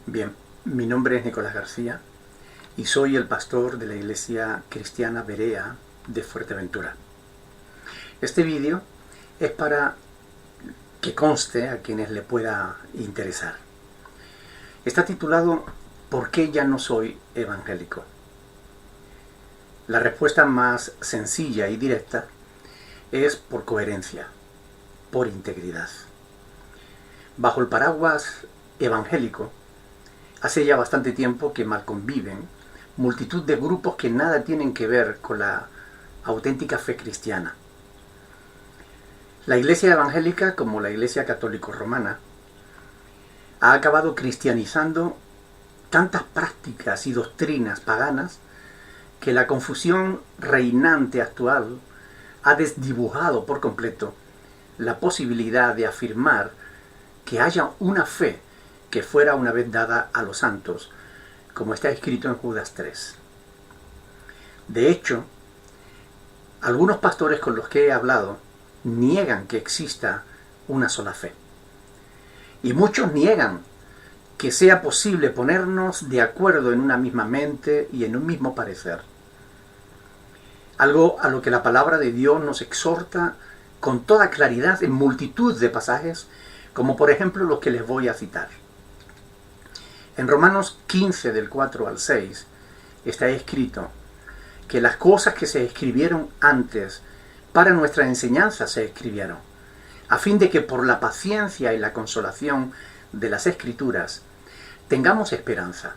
Bien, mi nombre es Nicolás García y soy el pastor de la Iglesia Cristiana Berea de Fuerteventura. Este vídeo es para que conste a quienes le pueda interesar. Está titulado ¿Por qué ya no soy evangélico? La respuesta más sencilla y directa es por coherencia, por integridad. Bajo el paraguas evangélico, hace ya bastante tiempo que mal conviven multitud de grupos que nada tienen que ver con la auténtica fe cristiana. La Iglesia evangélica, como la Iglesia católico-romana, ha acabado cristianizando tantas prácticas y doctrinas paganas que la confusión reinante actual ha desdibujado por completo la posibilidad de afirmar que haya una fe que fuera una vez dada a los santos, como está escrito en Judas 3. De hecho, algunos pastores con los que he hablado niegan que exista una sola fe. Y muchos niegan que sea posible ponernos de acuerdo en una misma mente y en un mismo parecer. Algo a lo que la palabra de Dios nos exhorta con toda claridad en multitud de pasajes, como por ejemplo los que les voy a citar. En Romanos 15, del 4 al 6, está escrito que las cosas que se escribieron antes para nuestra enseñanza se escribieron, a fin de que por la paciencia y la consolación de las Escrituras tengamos esperanza.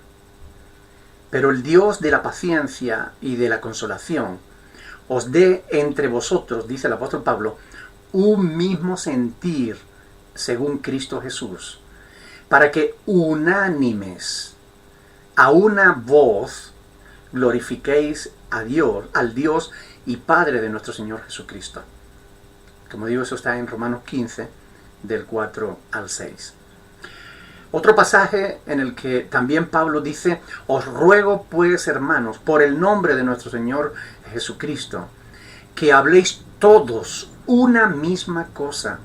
Pero el Dios de la paciencia y de la consolación os dé entre vosotros, dice el apóstol Pablo, un mismo sentir según Cristo Jesús, para que unánimes a una voz glorifiquéis a Dios, al Dios y Padre de nuestro Señor Jesucristo. Como digo, eso está en Romanos 15, del 4 al 6. Otro pasaje en el que también Pablo dice: os ruego pues, hermanos, por el nombre de nuestro Señor Jesucristo, que habléis todos una misma cosa,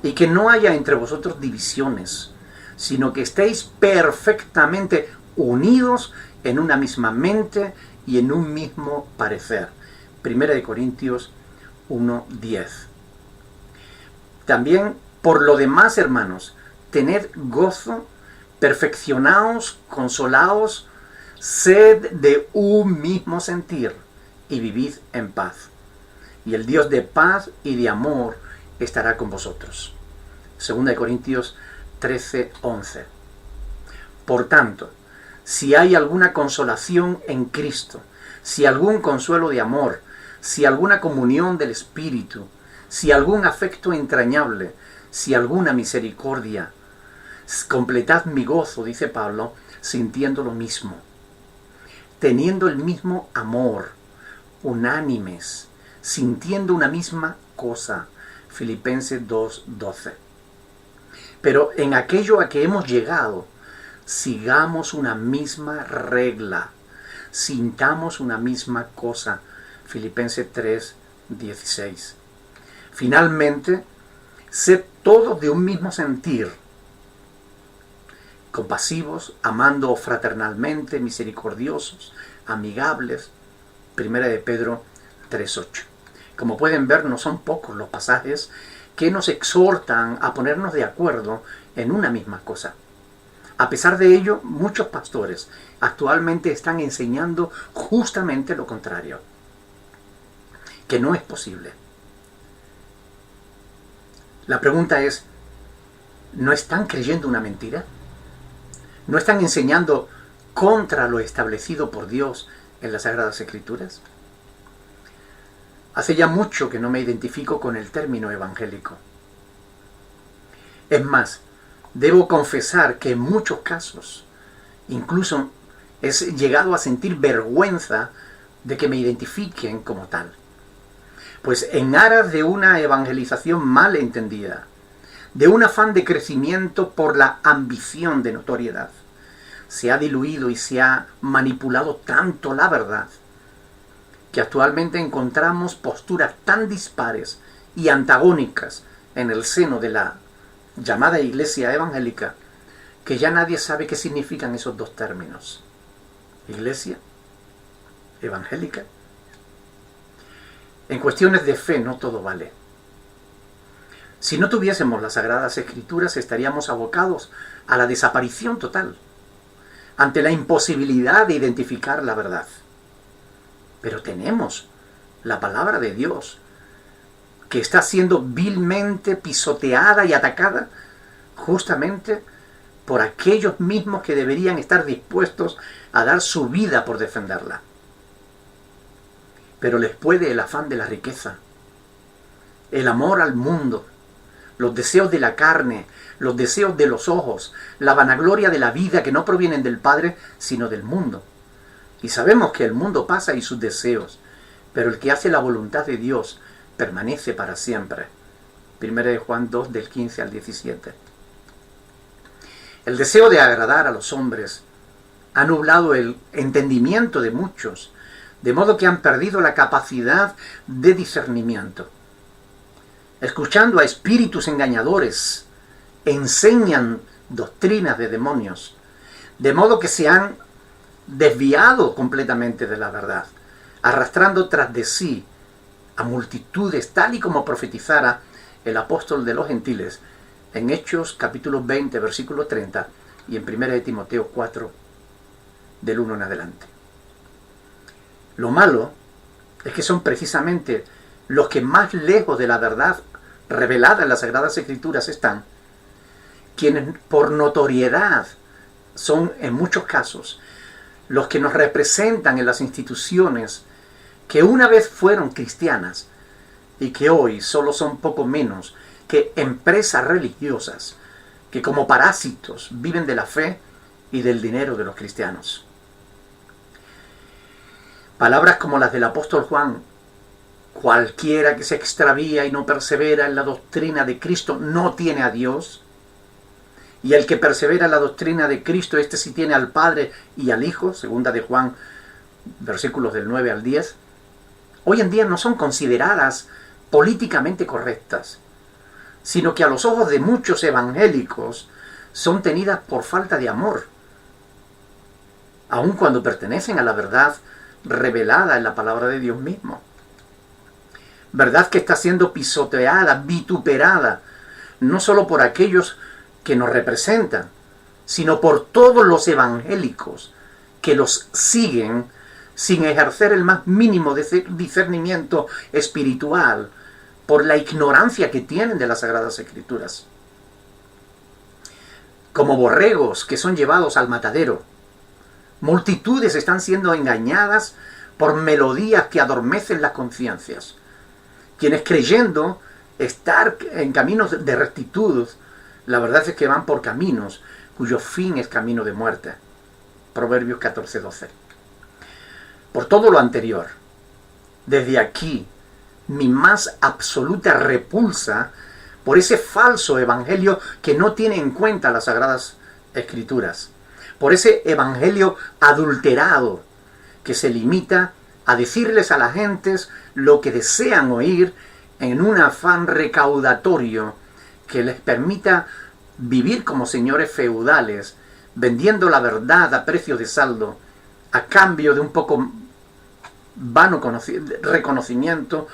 y que no haya entre vosotros divisiones, sino que estéis perfectamente unidos en una misma mente y en un mismo parecer. 1 Corintios 1:10. También, por lo demás, hermanos, tened gozo, perfeccionaos, consolaos, sed de un mismo sentir y vivid en paz. Y el Dios de paz y de amor estará con vosotros. 2 Corintios 13:11. Por tanto, si hay alguna consolación en Cristo, si algún consuelo de amor, si alguna comunión del Espíritu, si algún afecto entrañable, si alguna misericordia, completad mi gozo, dice Pablo, sintiendo lo mismo, teniendo el mismo amor, unánimes, sintiendo una misma cosa. Filipenses 2:12. Pero en aquello a que hemos llegado, sigamos una misma regla, sintamos una misma cosa. Filipenses 3:16. Finalmente, sed todos de un mismo sentir, compasivos, amando fraternalmente, misericordiosos, amigables. 1 de Pedro 3:8. Como pueden ver, no son pocos los pasajes que nos exhortan a ponernos de acuerdo en una misma cosa. A pesar de ello, muchos pastores actualmente están enseñando justamente lo contrario, que no es posible. La pregunta es, ¿no están creyendo una mentira? ¿No están enseñando contra lo establecido por Dios en las Sagradas Escrituras? Hace ya mucho que no me identifico con el término evangélico. Es más, debo confesar que en muchos casos, incluso he llegado a sentir vergüenza de que me identifiquen como tal. Pues en aras de una evangelización mal entendida, de un afán de crecimiento por la ambición de notoriedad, se ha diluido y se ha manipulado tanto la verdad, que actualmente encontramos posturas tan dispares y antagónicas en el seno de la llamada Iglesia evangélica, que ya nadie sabe qué significan esos dos términos. Iglesia evangélica. En cuestiones de fe no todo vale. Si no tuviésemos las Sagradas Escrituras, estaríamos abocados a la desaparición total, ante la imposibilidad de identificar la verdad. Pero tenemos la palabra de Dios, que está siendo vilmente pisoteada y atacada justamente por aquellos mismos que deberían estar dispuestos a dar su vida por defenderla. Pero les puede el afán de la riqueza, el amor al mundo, los deseos de la carne, los deseos de los ojos, la vanagloria de la vida que no provienen del Padre, sino del mundo. Y sabemos que el mundo pasa y sus deseos, pero el que hace la voluntad de Dios permanece para siempre. 1 de Juan 2, del 15 al 17. El deseo de agradar a los hombres ha nublado el entendimiento de muchos, de modo que han perdido la capacidad de discernimiento. Escuchando a espíritus engañadores, enseñan doctrinas de demonios, de modo que se han desviado completamente de la verdad, arrastrando tras de sí a multitudes, tal y como profetizara el apóstol de los gentiles en Hechos capítulo 20, versículo 30, y en 1 de Timoteo 4, del 1 en adelante. Lo malo es que son precisamente los que más lejos de la verdad revelada en las Sagradas Escrituras están, quienes por notoriedad son en muchos casos los que nos representan en las instituciones que una vez fueron cristianas y que hoy solo son poco menos que empresas religiosas que como parásitos viven de la fe y del dinero de los cristianos. Palabras como las del apóstol Juan: cualquiera que se extravía y no persevera en la doctrina de Cristo no tiene a Dios, y el que persevera en la doctrina de Cristo, este sí tiene al Padre y al Hijo, segunda de Juan, versículos del 9 al 10, hoy en día no son consideradas políticamente correctas, sino que a los ojos de muchos evangélicos son tenidas por falta de amor, aun cuando pertenecen a la verdad revelada en la palabra de Dios mismo. Verdad que está siendo pisoteada, vituperada, no solo por aquellos que nos representan, sino por todos los evangélicos que los siguen sin ejercer el más mínimo discernimiento espiritual por la ignorancia que tienen de las Sagradas Escrituras. Como borregos que son llevados al matadero, multitudes están siendo engañadas por melodías que adormecen las conciencias, quienes creyendo estar en caminos de rectitud, la verdad es que van por caminos cuyo fin es camino de muerte. Proverbios 14, 12. Por todo lo anterior, desde aquí, mi más absoluta repulsa por ese falso evangelio que no tiene en cuenta las Sagradas Escrituras, por ese evangelio adulterado que se limita a decirles a las gentes lo que desean oír en un afán recaudatorio que les permita vivir como señores feudales, vendiendo la verdad a precio de saldo, a cambio de un poco vano reconocimiento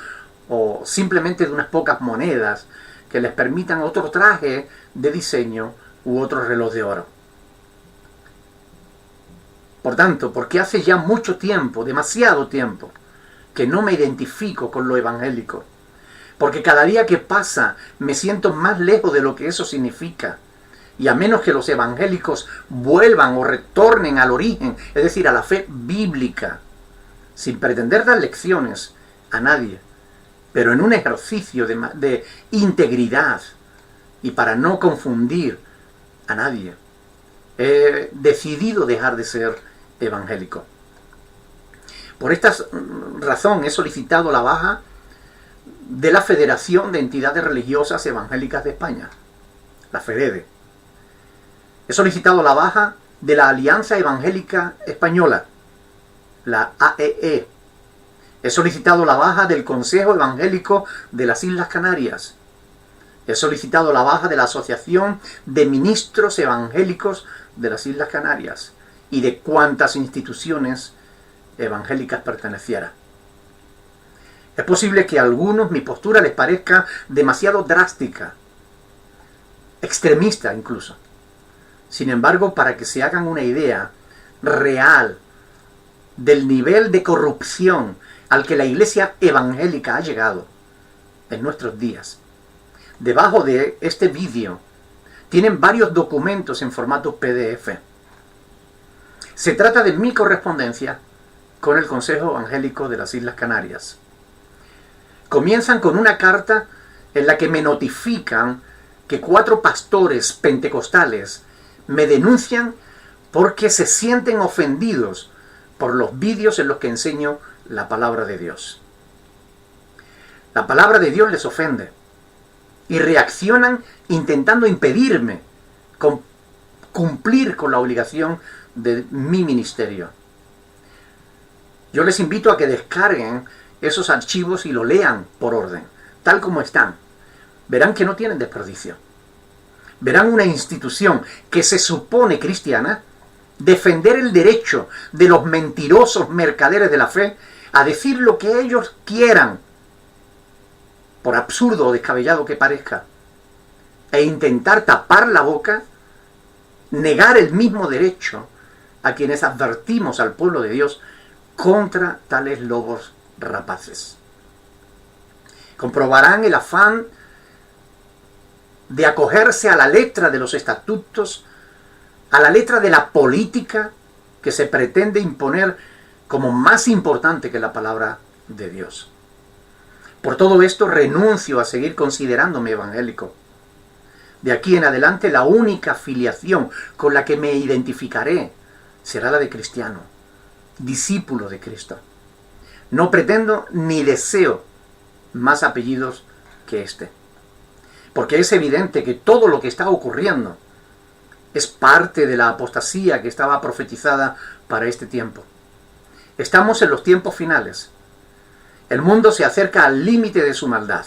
o simplemente de unas pocas monedas que les permitan otro traje de diseño u otro reloj de oro. Por tanto, porque hace ya mucho tiempo, demasiado tiempo, que no me identifico con lo evangélico, porque cada día que pasa me siento más lejos de lo que eso significa, y a menos que los evangélicos vuelvan o retornen al origen, es decir, a la fe bíblica, sin pretender dar lecciones a nadie, pero en un ejercicio de integridad y para no confundir a nadie, he decidido dejar de ser evangélico. Por esta razón he solicitado la baja de la Federación de Entidades Religiosas Evangélicas de España, la FEREDE. He solicitado la baja de la Alianza Evangélica Española, la AEE. He solicitado la baja del Consejo Evangélico de las Islas Canarias, He solicitado la baja de la Asociación de Ministros Evangélicos de las Islas Canarias y de cuantas instituciones evangélicas perteneciera. Es posible que a algunos mi postura les parezca demasiado drástica, extremista incluso. Sin embargo, para que se hagan una idea real del nivel de corrupción al que la Iglesia evangélica ha llegado en nuestros días, debajo de este vídeo tienen varios documentos en formato PDF. Se trata de mi correspondencia con el Consejo Evangélico de las Islas Canarias. Comienzan con una carta en la que me notifican que 4 pastores pentecostales me denuncian porque se sienten ofendidos por los vídeos en los que enseño la palabra de Dios. La palabra de Dios les ofende y reaccionan intentando impedirme cumplir con la obligación de mi ministerio. Yo les invito a que descarguen esos archivos y lo lean por orden, tal como están. Verán que no tienen desperdicio. Verán una institución que se supone cristiana defender el derecho de los mentirosos mercaderes de la fe a decir lo que ellos quieran, por absurdo o descabellado que parezca, e intentar tapar la boca, negar el mismo derecho a quienes advertimos al pueblo de Dios contra tales lobos rapaces. Comprobarán el afán de acogerse a la letra de los estatutos, a la letra de la política que se pretende imponer como más importante que la palabra de Dios. Por todo esto renuncio a seguir considerándome evangélico. De aquí en adelante la única filiación con la que me identificaré será la de cristiano, discípulo de Cristo. No pretendo ni deseo más apellidos que este, porque es evidente que todo lo que está ocurriendo es parte de la apostasía que estaba profetizada para este tiempo. Estamos en los tiempos finales. El mundo se acerca al límite de su maldad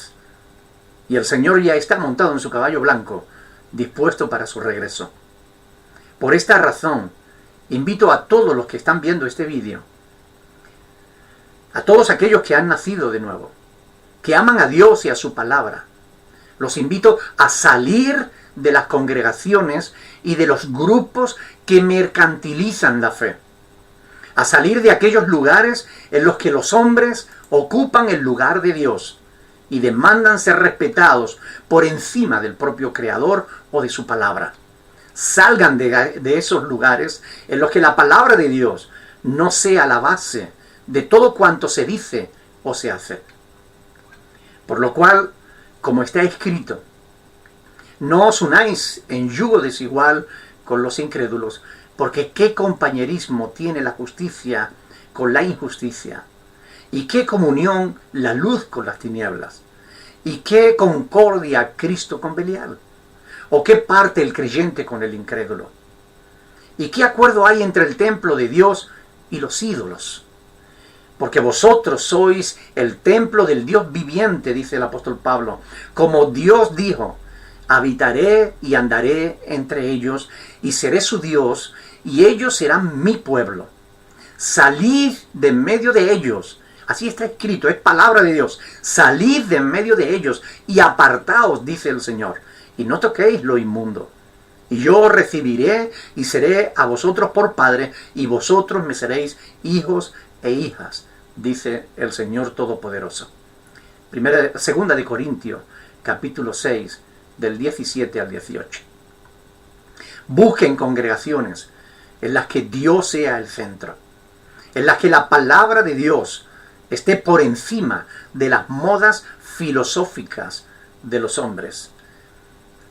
y el Señor ya está montado en su caballo blanco, dispuesto para su regreso. Por esta razón, invito a todos los que están viendo este vídeo, a todos aquellos que han nacido de nuevo, que aman a Dios y a su palabra, los invito a salir de las congregaciones y de los grupos que mercantilizan la fe, a salir de aquellos lugares en los que los hombres ocupan el lugar de Dios y demandan ser respetados por encima del propio Creador o de su palabra. Salgan de esos lugares en los que la palabra de Dios no sea la base de todo cuanto se dice o se hace. Por lo cual, como está escrito, no os unáis en yugo desigual con los incrédulos, porque qué compañerismo tiene la justicia con la injusticia, y qué comunión la luz con las tinieblas, y qué concordia Cristo con Belial, o qué parte el creyente con el incrédulo, y qué acuerdo hay entre el templo de Dios y los ídolos. Porque vosotros sois el templo del Dios viviente, dice el apóstol Pablo. Como Dios dijo, habitaré y andaré entre ellos, y seré su Dios, y ellos serán mi pueblo. Salid de en medio de ellos. Así está escrito, es palabra de Dios. Salid de en medio de ellos, y apartaos, dice el Señor, y no toquéis lo inmundo. Y yo os recibiré, y seré a vosotros por padre, y vosotros me seréis hijos e hijas, dice el Señor Todopoderoso. Segunda de Corintios, capítulo 6, del 17 al 18. Busquen congregaciones en las que Dios sea el centro, en las que la palabra de Dios esté por encima de las modas filosóficas de los hombres,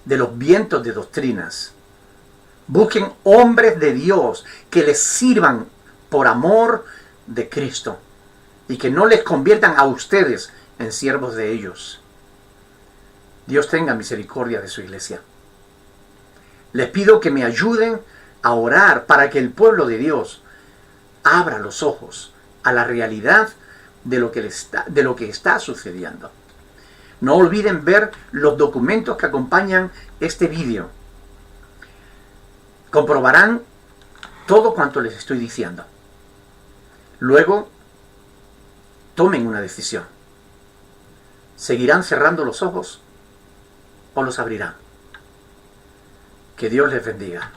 de los vientos de doctrinas. Busquen hombres de Dios que les sirvan por amor de Cristo y que no les conviertan a ustedes en siervos de ellos. Dios tenga misericordia de su iglesia. Les pido que me ayuden a orar para que el pueblo de Dios abra los ojos a la realidad de lo que está sucediendo. No olviden ver los documentos que acompañan este vídeo. Comprobarán todo cuanto les estoy diciendo. Luego, tomen una decisión. ¿Seguirán cerrando los ojos o los abrirán? Que Dios les bendiga.